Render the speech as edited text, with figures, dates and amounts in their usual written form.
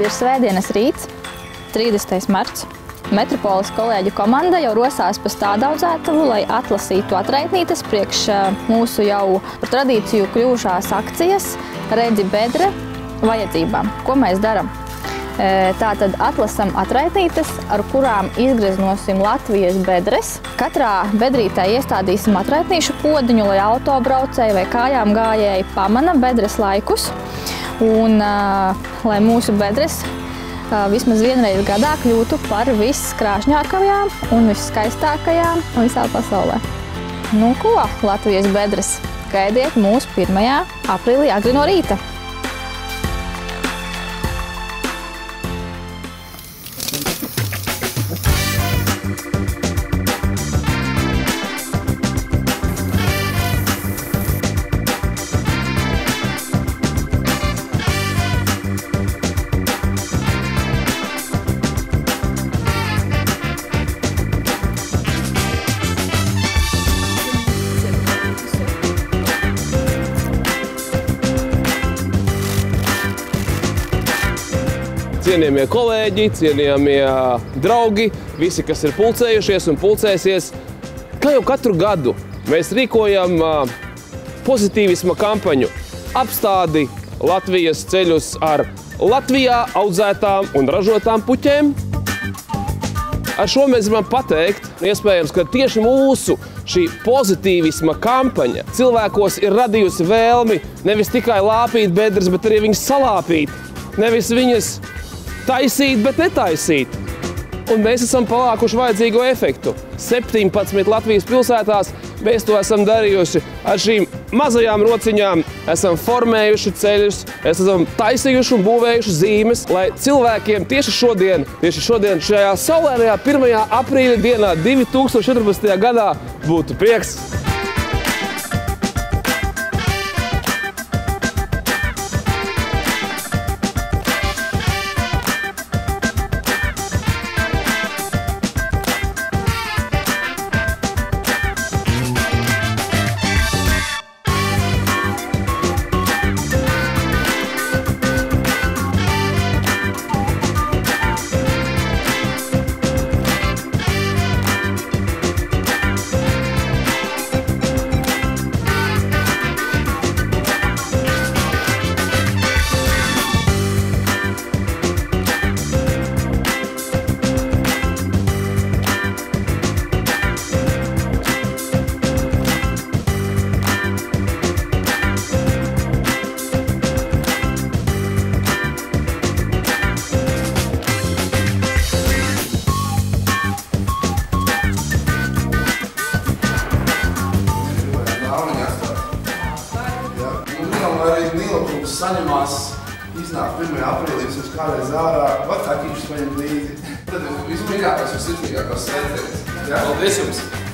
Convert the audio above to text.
Ir svētdienas rīts, 30. marts. Metropoles kolēģu komanda jau rosās pa stādaudzētavu, lai atlasītu atraitnītes priekš mūsu jau par tradīciju kļuvušās akcijas Redzi bedre vajadzībām. Ko mēs darām? Tātad atlasam atraitnītes, ar kurām izgreznosim Latvijas bedres. Katrā bedrītē iestādīsim atraitnīšu podiņu, lai autobraucēji vai kājām gājēji pamana bedres laikus un lai mūsu bedres vismaz vienreiz gadā kļūtu par viskrāšņākajām un visskaistākajām visā pasaulē. Nu ko, Latvijas bedres, gaidiet mūs 1. aprīlī agri no rīta! Cienījamie kolēģi, cienījamie draugi, visi, kas ir pulcējušies un pulcēsies. Kā jau katru gadu mēs rīkojam pozitīvisma kampaņu apstādi Latvijas ceļus ar Latvijā audzētām un ražotām puķēm. Ar šo mēs gribam pateikt, iespējams, ka tieši mūsu šī pozitīvisma kampaņa cilvēkos ir radījusi vēlmi nevis tikai lāpīt bedres, bet arī viņas salāpīt. Nevis viņas taisīt, bet netaisīt. Un mēs esam panākuši vajadzīgo efektu. 17 Latvijas pilsētās mēs to esam darījuši ar šīm mazajām rociņām. Esam formējuši ceļus, esam taisījuši un būvējuši zīmes, lai cilvēkiem tieši šodien šajā saulēnajā 1. aprīļa dienā 2014. gadā būtu prieks. Arī Nīlapūks saņemās iznāk 1. aprīlī, kas kādreiz ārā vecākīšus paņemt līdzi. Tad vispirmākās un sirsnīgākās sveiciens. Paldies jums!